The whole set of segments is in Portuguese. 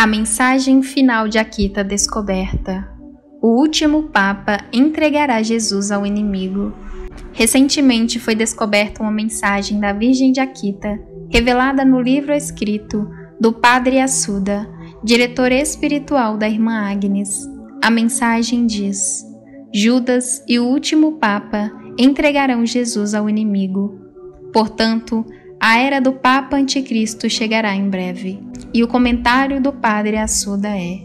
A mensagem final de Akita descoberta. O último Papa entregará Jesus ao inimigo. Recentemente foi descoberta uma mensagem da Virgem de Akita, revelada no livro escrito do Padre Assuda, diretor espiritual da Irmã Agnes. A mensagem diz: Judas e o último Papa entregarão Jesus ao inimigo. Portanto, a era do Papa Anticristo chegará em breve. E o comentário do Padre Assuda é: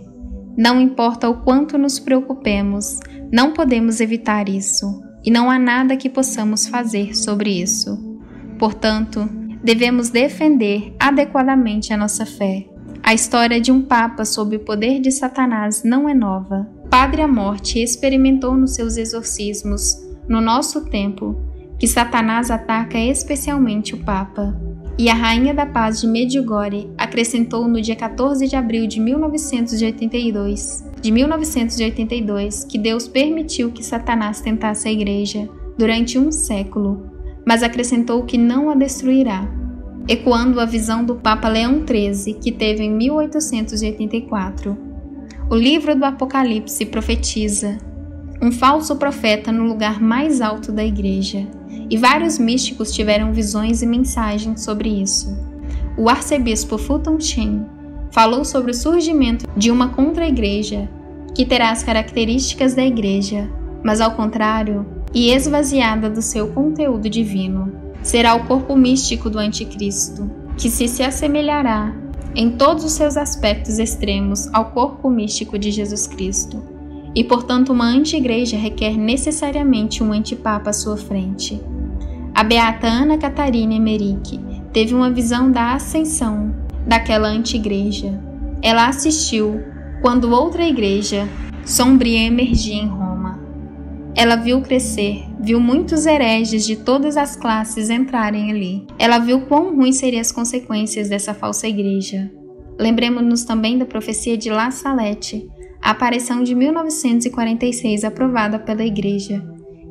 não importa o quanto nos preocupemos, não podemos evitar isso, e não há nada que possamos fazer sobre isso. Portanto, devemos defender adequadamente a nossa fé. A história de um Papa sob o poder de Satanás não é nova. Padre Amorth experimentou nos seus exorcismos, no nosso tempo, que Satanás ataca especialmente o Papa. E a Rainha da Paz de Medjugorje acrescentou no dia 14 de abril de 1982 que Deus permitiu que Satanás tentasse a Igreja durante um século, mas acrescentou que não a destruirá, ecoando a visão do Papa Leão XIII, que teve em 1884. O livro do Apocalipse profetiza um falso profeta no lugar mais alto da Igreja, e vários místicos tiveram visões e mensagens sobre isso. O arcebispo Fulton Sheen falou sobre o surgimento de uma contra-igreja que terá as características da Igreja, mas ao contrário, e esvaziada do seu conteúdo divino. Será o corpo místico do Anticristo, que se assemelhará em todos os seus aspectos extremos ao corpo místico de Jesus Cristo. E, portanto, uma anti-igreja requer necessariamente um antipapa à sua frente. A beata Ana Catarina Emmerich teve uma visão da ascensão daquela anti-igreja. Ela assistiu quando outra igreja sombria emergia em Roma. Ela viu crescer, viu muitos hereges de todas as classes entrarem ali. Ela viu quão ruins seriam as consequências dessa falsa igreja. Lembremos-nos também da profecia de La Salette, a aparição de 1946 aprovada pela Igreja,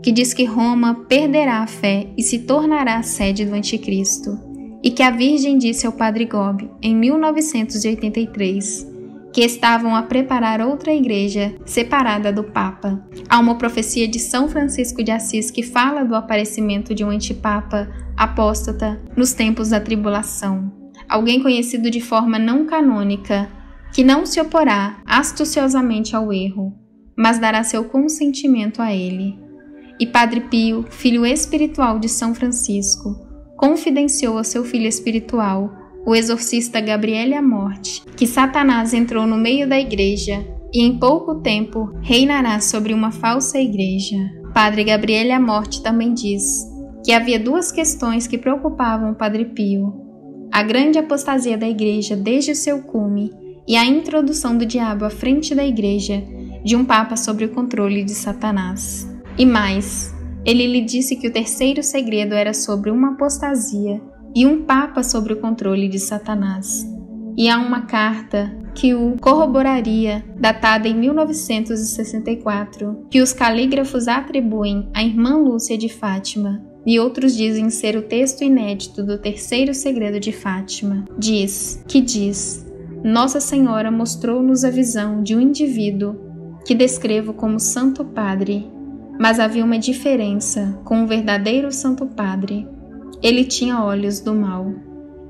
que diz que Roma perderá a fé e se tornará a sede do Anticristo, e que a Virgem disse ao Padre Gobi, em 1983, que estavam a preparar outra igreja separada do Papa. Há uma profecia de São Francisco de Assis que fala do aparecimento de um antipapa apóstata nos tempos da tribulação, alguém conhecido de forma não canônica, que não se oporá astuciosamente ao erro, mas dará seu consentimento a ele. E Padre Pio, filho espiritual de São Francisco, confidenciou ao seu filho espiritual, o exorcista Gabriele Amorth, que Satanás entrou no meio da igreja e em pouco tempo reinará sobre uma falsa igreja. Padre Gabriele Amorth também diz que havia duas questões que preocupavam o Padre Pio: a grande apostasia da igreja desde o seu cume e a introdução do diabo à frente da igreja, de um papa sob o controle de Satanás. E mais, ele lhe disse que o terceiro segredo era sobre uma apostasia e um papa sob o controle de Satanás. E há uma carta que o corroboraria, datada em 1964, que os calígrafos atribuem à irmã Lúcia de Fátima, e outros dizem ser o texto inédito do terceiro segredo de Fátima. Diz: Nossa Senhora mostrou-nos a visão de um indivíduo que descrevo como Santo Padre, mas havia uma diferença com o verdadeiro Santo Padre. Ele tinha olhos do mal.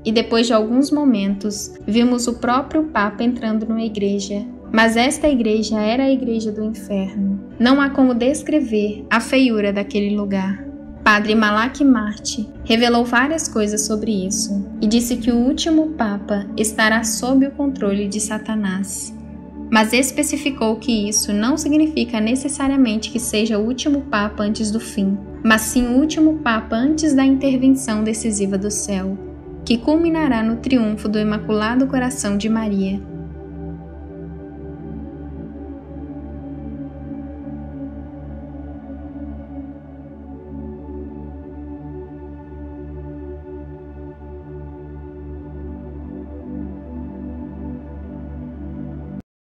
E depois de alguns momentos, vimos o próprio Papa entrando numa igreja, mas esta igreja era a igreja do inferno. Não há como descrever a feiura daquele lugar. Padre Malak Marti revelou várias coisas sobre isso e disse que o último Papa estará sob o controle de Satanás. Mas especificou que isso não significa necessariamente que seja o último Papa antes do fim, mas sim o último Papa antes da intervenção decisiva do céu, que culminará no triunfo do Imaculado Coração de Maria.